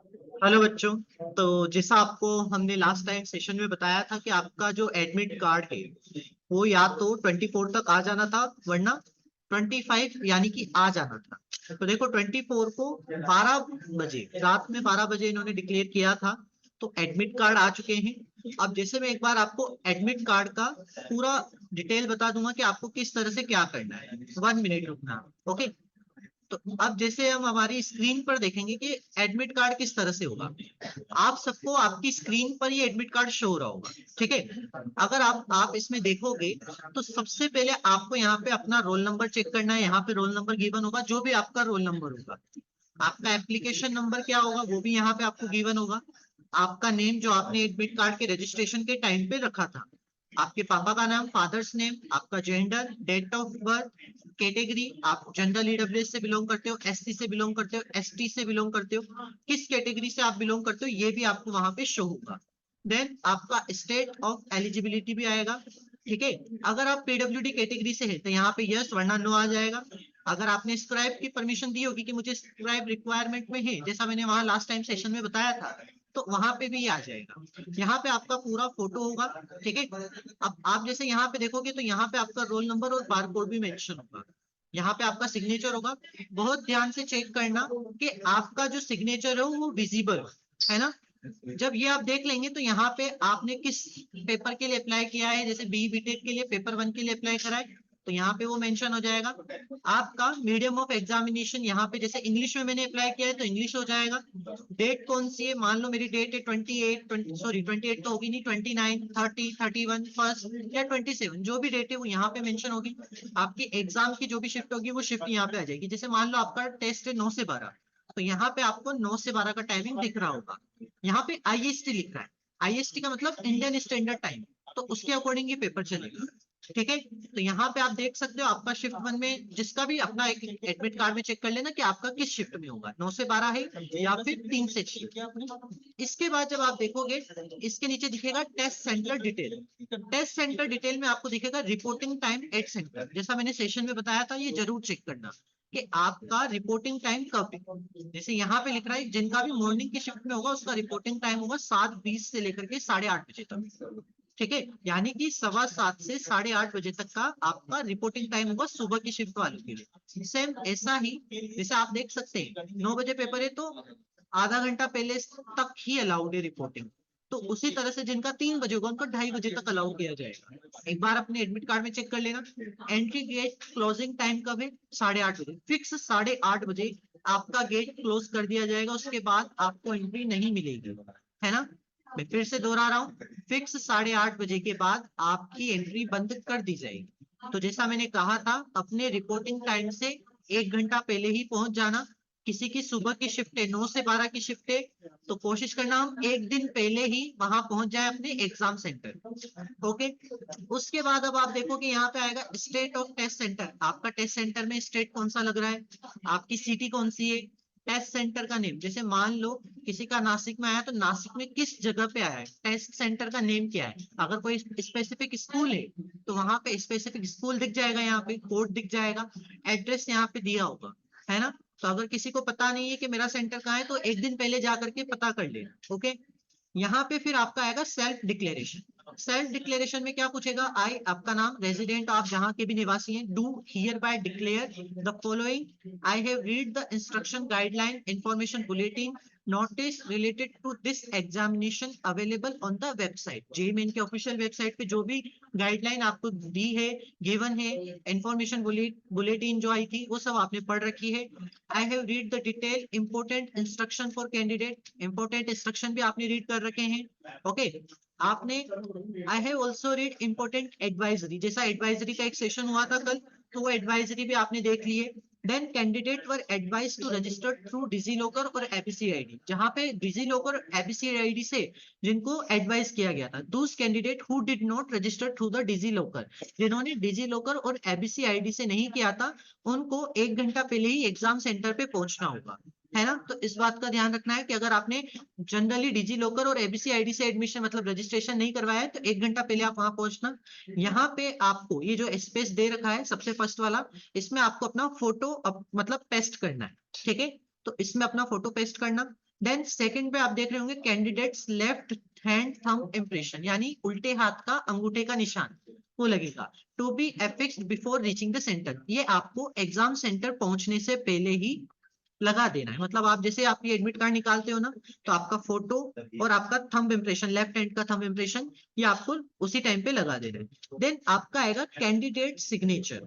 Hello बच्चों। तो जैसा आपको हमने लास्ट टाइम सेशन में बताया था कि आपका जो एडमिट कार्ड है वो या तो 24 तक आ जाना था, वरना 25 यानी कि आ जाना था। तो देखो 24 को 12 बजे, रात में 12 बजे इन्होंने डिक्लेयर किया था। तो एडमिट कार्ड आ चुके हैं। अब जैसे मैं एक बार आपको एडमिट कार्ड का पूरा डिटेल बता दूंगा कि आपको किस तरह से क्या करना है। 1 मिनट रुकना। ओके। तो अब जैसे हम हमारी स्क्रीन पर देखेंगे कि एडमिट कार्ड किस तरह से होगा। आप सबको आपकी स्क्रीन पर ये एडमिट कार्ड शो हो रहा होगा। ठीक है। अगर आप इसमें देखोगे तो सबसे पहले आपको यहाँ पे अपना रोल नंबर चेक करना है। यहाँ पे रोल नंबर गिवन होगा, जो भी आपका रोल नंबर होगा। आपका एप्लीकेशन नंबर क्या होगा वो भी यहाँ पे आपको गिवन होगा। आपका नेम जो आपने एडमिट कार्ड के रजिस्ट्रेशन के टाइम पे रखा था, आपके पापा का नाम, फादर्स नेम, आपका gender, date of birth, category, आप जनरल ईडब्ल्यूएस से बिलोंग करते हो, एससी से बिलोंग करते हो, एसटी से बिलोंग करते हो, किस कैटेगरी से आप बिलोंग करते हो ये भी आपको वहां पे शो होगा। देन आपका स्टेट ऑफ एलिजिबिलिटी भी आएगा। ठीक है। अगर आप पीडब्ल्यूडी कैटेगरी से है तो यहाँ पे यस वरना नो आ जाएगा। अगर आपने स्क्राइब की परमिशन दी होगी कि मुझे स्क्राइब रिक्वायरमेंट में है, जैसा मैंने वहां लास्ट टाइम सेशन में बताया था, तो वहां पे भी आ जाएगा। यहाँ पे आपका पूरा फोटो होगा। ठीक है। अब आप जैसे यहाँ पे देखोगे तो यहाँ पे आपका रोल नंबर और बार कोड भी मेंशन होगा। यहाँ पे आपका सिग्नेचर होगा। बहुत ध्यान से चेक करना कि आपका जो सिग्नेचर है वो विजिबल है ना। जब ये आप देख लेंगे तो यहाँ पे आपने किस पेपर के लिए अप्लाई किया है, जैसे बी बीटेक के लिए पेपर 1 के लिए अप्लाई करा है तो यहाँ पे वो मेंशन हो जाएगा। आपका मीडियम ऑफ एग्जामिनेशन यहाँ पे जैसे इंग्लिश में मैंने अप्लाई किया है तो इंग्लिश हो जाएगा। डेट कौन सी है, मान लो मेरी डेट है 28 सॉरी 28 तो होगी नहीं, 29 30 31 फर्स्ट या 27, जो भी डेट है वो यहाँ पे मेंशन होगी। आपकी एग्जाम की जो भी शिफ्ट होगी वो शिफ्ट यहाँ पे आ जाएगी। जैसे मान लो आपका टेस्ट है 9 से 12, तो यहाँ पे आपको 9 से 12 का टाइमिंग दिख रहा होगा। यहाँ पे आईएसटी लिख रहा है। आईएसटी का मतलब इंडियन स्टैंडर्ड टाइम, तो उसके अकॉर्डिंग ये पेपर चलेगा। ठीक है। तो यहाँ पे आप देख सकते हो आपका शिफ्ट 1 में, जिसका भी अपना एक एडमिट कार्ड में चेक कर लेना कि आपका किस शिफ्ट में होगा, 9 से 12 है या फिर 3 से 6। इसके बाद जब आप देखोगे इसके नीचे दिखेगा test centre detail. Test centre detail में आपको दिखेगा रिपोर्टिंग टाइम एट सेंटर। जैसा मैंने सेशन में बताया था, ये जरूर चेक करना कि आपका रिपोर्टिंग टाइम कब है। जैसे यहाँ पे लिख रहा है जिनका भी मॉर्निंग की शिफ्ट में होगा उसका रिपोर्टिंग टाइम होगा 7:20 से लेकर के 8:30 बजे तक। ठीक है। यानी कि 7:15 से 8:30 बजे तक का आपका रिपोर्टिंग टाइम होगा सुबह की शिफ्ट वालों के लिए। सेम ऐसा ही जैसे आप देख सकते हैं 9 बजे पेपर है तो आधा घंटा पहले तक ही अलाउड है रिपोर्टिंग। तो उसी तरह से जिनका 3 बजे होगा उनको 2:30 बजे तक अलाउ किया जाएगा। एक बार अपने एडमिट कार्ड में चेक कर लेना। एंट्री गेट क्लोजिंग टाइम कब है, 8:30 बजे, फिक्स 8:30 बजे आपका गेट क्लोज कर दिया जाएगा। उसके बाद आपको एंट्री नहीं मिलेगी, है ना। मैं फिर से दोहरा रहा हूँ, फिक्स 8:30 बजे के बाद आपकी एंट्री बंद कर दी जाएगी। तो जैसा मैंने कहा था अपने रिपोर्टिंग टाइम से 1 घंटा पहले ही पहुंच जाना। किसी की सुबह की शिफ्ट है, 9 से 12 की शिफ्ट है, तो कोशिश करना हम एक दिन पहले ही वहां पहुंच जाए अपने एग्जाम सेंटर। ओके। उसके बाद अब आप देखो कि यहाँ पे आएगा स्टेट ऑफ टेस्ट सेंटर। आपका टेस्ट सेंटर में स्टेट कौन सा लग रहा है, आपकी सिटी कौन सी है, टेस्ट सेंटर का नेम। जैसे मान लो किसी का नासिक में आया तो नासिक में किस जगह पे आया है, टेस्ट सेंटर का नेम क्या है। अगर कोई स्पेसिफिक स्कूल है तो वहां पे स्पेसिफिक स्कूल दिख जाएगा, यहाँ पे कोड दिख जाएगा, एड्रेस यहाँ पे दिया होगा, है ना। तो अगर किसी को पता नहीं है कि मेरा सेंटर कहाँ है तो एक दिन पहले जा करके पता कर लेना। ओके। यहाँ पे फिर आपका आएगा सेल्फ डिक्लेरेशन। सेल्फ डिक्लेरेशन में क्या पूछेगा, आई आपका नाम, रेजिडेंट आप जहां के भी निवासी हैं, do hereby declare the following, I have read the instruction guideline information bulletin notice related to this examination available on the website. JEE के ऑफिशियल वेबसाइट पे जो भी गाइडलाइन आपको दी है, गिवन है, इंफॉर्मेशन बुलेटिन जो आई थी वो सब आपने पढ़ रखी है। आई have read the detail important instruction for candidate, important instruction भी आपने रीड कर रखे हैं। ओके। आपने I have also read important advisory, जैसा एडवाइजरी का एक सेशन हुआ था कल, तो वो एडवाइजरी भी आपने देख ली है। Then candidate were advise to register through DigiLocker और एबीसीआईडी, जहां पे डिजी लॉकर और एबीसीआईडी से जिनको एडवाइस किया गया था, those candidate who did not register through the DigiLocker, जिन्होंने डिजी लॉकर और एबीसीआईडी से नहीं किया था, उनको 1 घंटा पहले ही एग्जाम सेंटर पे पहुंचना होगा, है ना। तो इस बात का ध्यान रखना है कि अगर आपने जनरली डिजी लॉकर और एबीसी आईडी से एडमिशन मतलब रजिस्ट्रेशन नहीं करवाया है तो 1 घंटा पहले आप वहां पहुंचना। यहाँ पे आपको ये जो स्पेस दे रखा है सबसे फर्स्ट वाला, इसमें आपको अपना फोटो मतलब पेस्ट करना है। ठीक है। तो इसमें अपना फोटो पेस्ट करना। देन सेकंड पे आप देख रहे होंगे candidate's left hand thumb impression, यानी उल्टे हाथ का अंगूठे का निशान वो लगेगा, to be affixed before reaching the centre. ये आपको एग्जाम सेंटर पहुंचने से पहले ही लगा देना है। मतलब आप जैसे आपकी एडमिट कार्ड निकालते हो ना, तो आपका फोटो और आपका थंब इम्प्रेशन, लेफ्ट हैंड का थंब इम्प्रेशन, ये आपको उसी टाइम पे लगा देना है। देन आपका आएगा कैंडिडेट सिग्नेचर।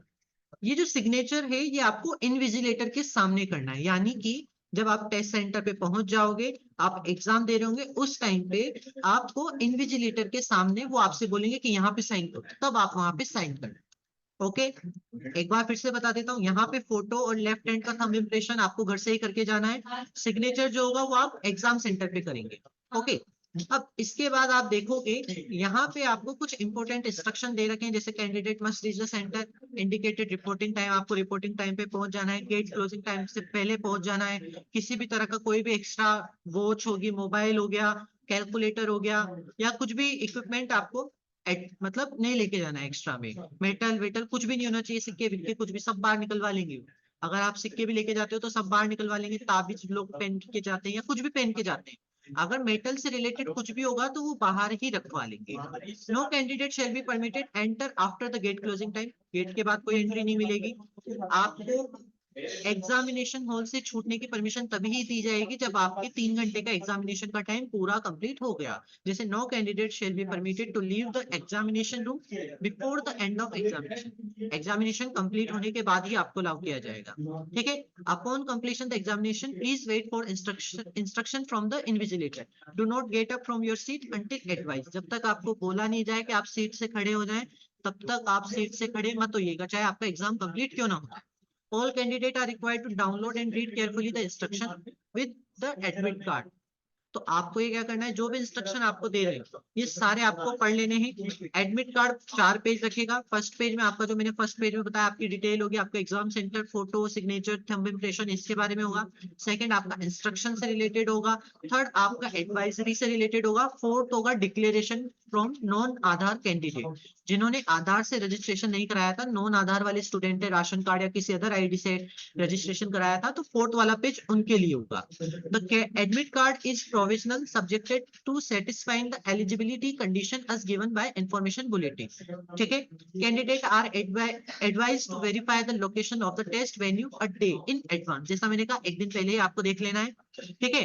ये जो सिग्नेचर है ये आपको इनविजिलेटर के सामने करना है, यानी कि जब आप टेस्ट सेंटर पे पहुंच जाओगे, आप एग्जाम दे रहे होंगे, उस टाइम पे आपको इनविजिलेटर के सामने वो आपसे बोलेंगे कि यहाँ पे साइन करो, तब आप वहां पे साइन करना। ओके, एक बार फिर से बता देता हूँ, यहाँ पे फोटो और लेफ्ट हैंड का थंब इम्प्रेशन आपको घर से ही करके जाना है। सिग्नेचर जो होगा वो आप एग्जाम सेंटर पे करेंगे। ओके, अब इसके बाद आप देखोगे यहाँ पे आपको कुछ इंपॉर्टेंट इंस्ट्रक्शन दे रखे हैं, जैसे candidate must reach the centre, indicated reporting time, आपको रिपोर्टिंग टाइम पे पहुंच जाना है, गेट क्लोजिंग टाइम से पहले पहुंच जाना है। किसी भी तरह का कोई भी एक्स्ट्रा वॉच होगी, मोबाइल हो गया, कैलकुलेटर हो गया, या कुछ भी इक्विपमेंट आपको मतलब नहीं लेके जाना है एक्स्ट्रा में। मेटल वेटल कुछ भी नहीं होना चाहिए, सिक्के विक्के कुछ भी, सब बाहर निकलवा लेंगे। अगर आप सिक्के भी लेके जाते हो तो सब बाहर निकलवा लेंगे, ताबीज लोग पहन के जाते हैं या कुछ भी पहन के जाते हैं। अगर मेटल से रिलेटेड कुछ भी होगा तो वो बाहर ही रखवा लेंगे। No candidate shall be permitted enter after the gate closing time, gate के बाद कोई एंट्री नहीं मिलेगी आपको। एग्जामिनेशन हॉल से छूटने की परमिशन तभी ही दी जाएगी जब आपके 3 घंटे का एग्जामिनेशन का टाइम पूरा कंप्लीट हो गया। जैसे no candidate shall be permitted to leave the examination room before the end of examination, examination complete होने के बाद ही आपको अलाउ किया जाएगा। ठीक है, upon completion the examination please wait for instruction from the invigilator, do not get up from your seat until advise, जब तक आपको बोला नहीं जाए कि आप सीट से खड़े हो जाएं, तब तक आप सीट से खड़े मत होइएगा, चाहे आपका एग्जाम कंप्लीट क्यों ना हो। All candidates are required to download and read carefully the instruction with the admit card. तो आपको ये क्या करना है, जो भी इंस्ट्रक्शन आपको दे रहे हैं ये सारे आपको पढ़ लेने हैं। एडमिट कार्ड 4 पेज रखेगा। फर्स्ट पेज में आपका, जो मैंने फर्स्ट पेज में बताया, आपकी डिटेल होगी, आपका exam centre, photo, signature, thumb impression, इसके बारे में होगा। सेकंड आपका इंस्ट्रक्शन से रिलेटेड होगा। थर्ड आपका एडवाइजरी से रिलेटेड होगा। फोर्थ होगा declaration from non Aadhaar candidate, जिन्होंने आधार से रजिस्ट्रेशन नहीं कराया था, नॉन आधार वाले स्टूडेंट है, राशन कार्ड या किसी अदर आईडी से रजिस्ट्रेशन कराया था, तो फोर्थ वाला पेज उनके लिए होगा। The admit card is provisional subjected to satisfying the eligibility condition as given by information bulletin. ठीक है, candidate are advised to verify the location of the test venue a day in advance, जैसा मैंने कहा एक दिन पहले ही आपको देख लेना है। ठीक है,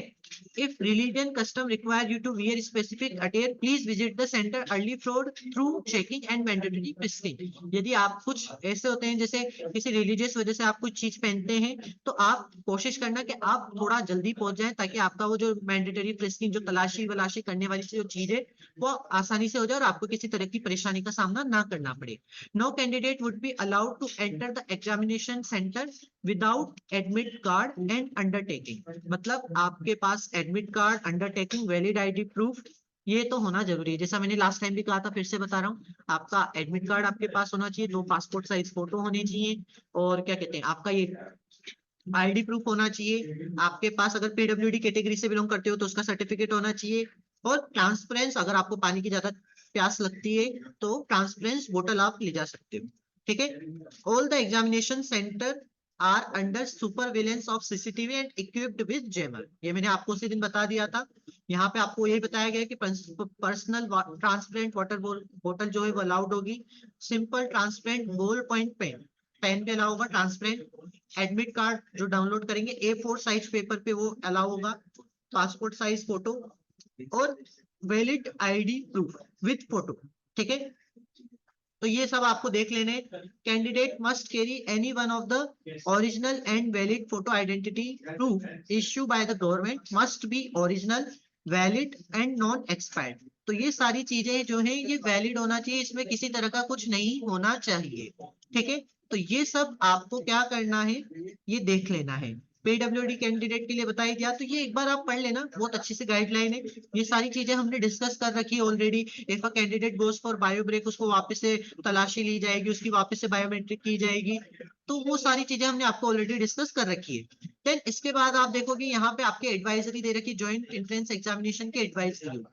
if religion custom require you to wear specific attire, please visit the center early through checking and mandatory prescription. यदि आप कुछ ऐसे होते हैं जैसे किसी रिलीजियस वजह से आप कुछ चीज पहनते हैं, तो आप कोशिश करना कि आप थोड़ा जल्दी पहुंच जाएं, ताकि आपका वो जो मैंडेटरी फ्रिस्किंग, जो तलाशी वलाशी करने वाली जो चीज है, वो आसानी से हो जाए और आपको किसी तरह की परेशानी का सामना ना करना पड़े। No candidate would be allowed to enter the examination centre without admit card and undertaking, मतलब आपके पास admit card, undertaking, valid ID proof, ये तो होना जरूरी है। जैसा मैंने लास्ट टाइम भी कहा था, फिर से बता रहा हूँ, आपका एडमिट कार्ड आपके पास होना चाहिए, 2 पासपोर्ट साइज फोटो होने चाहिए, और क्या कहते हैं, आपका ये आईडी प्रूफ होना चाहिए। आपके पास अगर पीडब्ल्यूडी कैटेगरी से बिलोंग करते हो तो उसका सर्टिफिकेट होना चाहिए, और ट्रांसपेरेंस, अगर आपको पानी की ज्यादा प्यास लगती है तो ट्रांसपेरेंस बोतल आप ले जा सकते हो। ठीक है, all the examination centre are under surveillance of CCTV and equipped with jammer, ये मैंने आपको उसी दिन बता दिया था। यहाँ पे आपको यही बताया गया कि पर्सनल ट्रांसपेरेंट वाटर बोतल जो है वो अलाउड होगी। Simple transparent ball point pen, pen पे अलाउ होगा। ट्रांसपेरेंट एडमिट कार्ड जो डाउनलोड करेंगे A4 साइज पेपर पे, वो अलाउ होगा। पासपोर्ट साइज फोटो और valid ID proof with photo. ठीक है, तो ये सब आपको देख लेने। Candidate must carry any one of the original and valid photo identity proof issue by the government, must be original, valid and non expired. तो ये सारी चीजें जो है ये वैलिड होना चाहिए, इसमें किसी तरह का कुछ नहीं होना चाहिए। ठीक है, तो ये सब आपको क्या करना है, ये देख लेना है। पीडब्ल्यूडी कैंडिडेट के लिए बताया गया, तो ये एक बार आप पढ़ लेना, बहुत अच्छी सी गाइडलाइन है। ये सारी चीजें हमने डिस्कस कर रखी है already. If a candidate goes for bio break, उसको वापस से तलाशी ली जाएगी, उसकी वापस से बायोमेट्रिक की जाएगी, तो वो सारी चीजें हमने आपको ऑलरेडी डिस्कस कर रखी है। देन इसके बाद आप देखोगे यहाँ पे आपके एडवाइजरी दे रखी, ज्वाइंट एंट्रेंस एग्जामिनेशन की एडवाइजरी।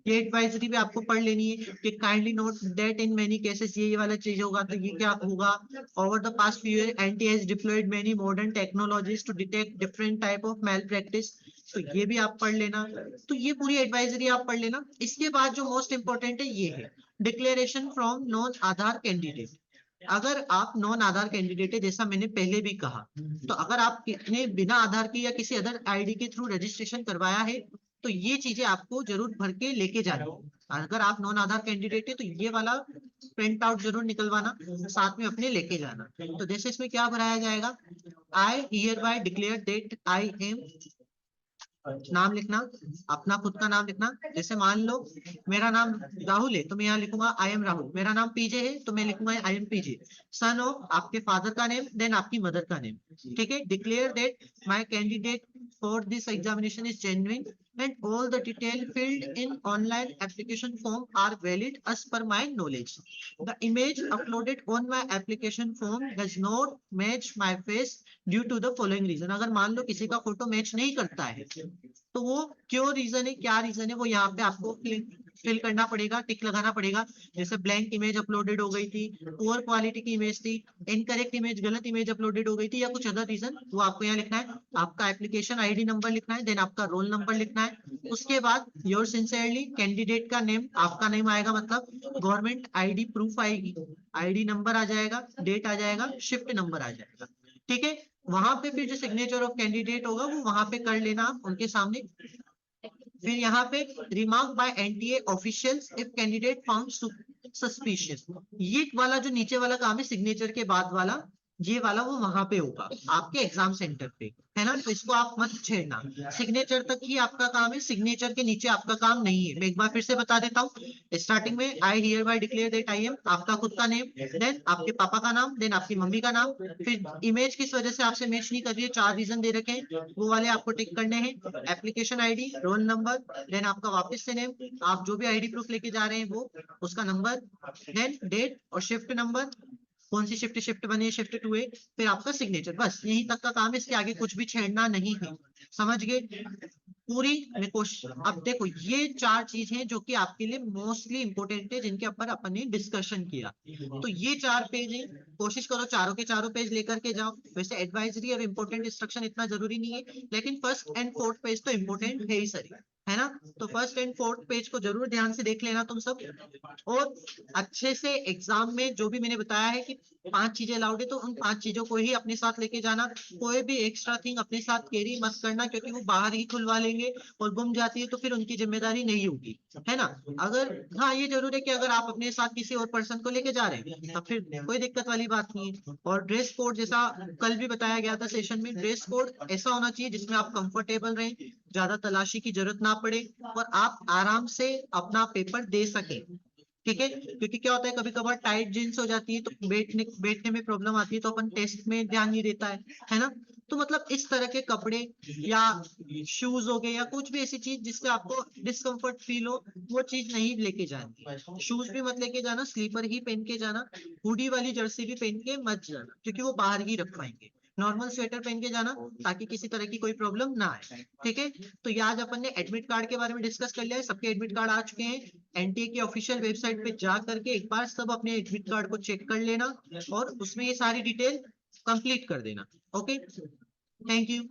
ये एडवाइजरी भी आपको पढ़ लेनी है कि kindly note that in many cases ये वाला चीज होगा तो ये क्या होगा। Over the past few year NT has deployed many modern technologies to detect different type of malpractice, तो ये भी आप पढ़ लेना। तो ये पूरी एडवाइजरी आप पढ़ लेना। इसके बाद जो मोस्ट इंपॉर्टेंट है ये है declaration from non Aadhaar candidate. अगर आप नॉन आधार कैंडिडेट है, जैसा मैंने पहले भी कहा, तो अगर आप ने बिना आधार के या किसी अदर आईडी के थ्रू रजिस्ट्रेशन करवाया है तो ये चीजें आपको जरूर भर के लेके जानी है। अगर आप नॉन आधार कैंडिडेट है तो ये वाला प्रिंट आउट जरूर निकलवाना, साथ में अपने लेके जाना। तो जैसे इसमें क्या भराया जाएगा, I hear bye declare that I am, नाम लिखना, अपना खुद का नाम लिखना। जैसे मान लो मेरा नाम राहुल है तो मैं यहाँ लिखूंगा आई एम राहुल। मेरा नाम पीजे है तो मैं लिखूंगा I am PJ. Son of आपके फादर का नेम, देन आपकी मदर का नेम। ठीक है, declare that my candidate for this examination is genuine and all the detail filled in online application form are valid as per my knowledge. The image uploaded on my application form does not match my face due to the following reason. अगर मान लो किसी का photo match नहीं करता है तो वो क्यों रीजन है, क्या रीजन है, वो यहाँ पे आपको फिल करना पड़ेगा, टिक लगाना पड़ेगा। जैसे ब्लैंक इमेज अपलोडेड हो गई थी, पुअर क्वालिटी की इमेज थी, इनकरेक्ट इमेज, गलत इमेज अपलोडेड हो गई थी, या कुछ अदर रीजन, वो आपको यहाँ लिखना है। आपका एप्लीकेशन आईडी नंबर लिखना है, देन आपका रोल नंबर लिखना है। उसके बाद योर सिंसियरली कैंडिडेट का नेम, आपका नेम आएगा, मतलब गवर्नमेंट आईडी प्रूफ आएगी, आईडी नंबर आ जाएगा, डेट आ जाएगा, शिफ्ट नंबर आ जाएगा। ठीक है, वहां पे फिर जो सिग्नेचर ऑफ कैंडिडेट होगा वो वहां पे कर लेना आप उनके सामने। फिर यहाँ पे remark by NTA officials if candidate found suspicious, ये वाला जो नीचे वाला काम है सिग्नेचर के बाद वाला, ये वाला वो वहां पे होगा आपके एग्जाम सेंटर पे, है ना। तो इसको आप मत छेड़ना, सिग्नेचर तक ही आपका काम है, सिग्नेचर के नीचे आपका काम नहीं है। मैं एक बार फिर से बता देता हूँ। स्टार्टिंग में I hear bye declare that I am, आपका खुद का नेम, देन आपके पापा का नाम, देन आपकी मम्मी का नाम। फिर इमेज किस वजह से आपसे मैच नहीं कर रही है, 4 रीजन दे रखे हैं, वो वाले आपको टिक करने हैं। Application ID, roll number, then आपका वापस से नेम, आप जो भी आईडी प्रूफ लेके जा रहे हैं वो, उसका नंबर, देन डेट और शिफ्ट नंबर, कौन सी शिफ्ट, शिफ्ट 1 है, शिफ्ट 2 है, फिर आपका सिग्नेचर। बस यही तक का काम है, इसके आगे कुछ भी छेड़ना नहीं है। समझ गए पूरी में क्वेश्चन। अब देखो ये 4 चीज हैं जो कि आपके लिए मोस्टली इंपोर्टेंट है, जिनके ऊपर अपन ने डिस्कशन किया। तो ये 4 पेज है, कोशिश करो चारों के चारों पेज लेकर के जाओ। वैसे एडवाइजरी और इंपोर्टेंट इंस्ट्रक्शन इतना जरूरी नहीं है, लेकिन फर्स्ट एंड फोर्थ पेज तो इंपोर्टेंट है ही सर, है ना। तो फर्स्ट एंड फोर्थ पेज को जरूर ध्यान से देख लेना तुम सब, और अच्छे से एग्जाम में जो भी मैंने बताया है कि 5 चीजें अलाउड है तो उन 5 चीजों को ही अपने साथ लेके जाना। कोई भी एक्स्ट्रा थिंग अपने साथ कैरी मत करना, क्योंकि वो बाहर ही खुलवा लेंगे और गुम जाती है तो फिर उनकी जिम्मेदारी नहीं होगी, है ना। अगर हाँ ये जरूर है कि अगर आप अपने साथ किसी और पर्सन को लेके जा रहे हैं तब फिर कोई दिक्कत वाली बात नहीं है। और ड्रेस कोड जैसा कल भी बताया गया था सेशन में, ड्रेस कोड ऐसा होना चाहिए जिसमें आप कंफर्टेबल रहें, ज्यादा तलाशी की जरूरत ना पड़े और आप आराम से अपना पेपर दे सके। ठीक है, क्योंकि क्या होता है कभी कभार टाइट जींस हो जाती है तो बैठने में प्रॉब्लम आती है, तो अपन टेस्ट में ध्यान नहीं देता है ना। तो मतलब इस तरह के कपड़े या शूज हो गए या कुछ भी ऐसी चीज जिससे आपको डिस्कम्फर्ट फील हो, वो चीज नहीं लेके जानी। शूज भी मत लेके जाना, स्लीपर ही पहन के जाना, हुडी वाली जर्सी भी पहन के मत जाना क्योंकि वो बाहर ही रख पाएंगे। नॉर्मल स्वेटर पहन के जाना ताकि किसी तरह की कोई प्रॉब्लम ना आए। ठीक है, तो ये आज अपन ने एडमिट कार्ड के बारे में डिस्कस कर लिया है, सबके एडमिट कार्ड आ चुके हैं। एनटीए की ऑफिशियल वेबसाइट पे जा करके एक बार सब अपने एडमिट कार्ड को चेक कर लेना और उसमें ये सारी डिटेल कंप्लीट कर देना। Okay, thank you.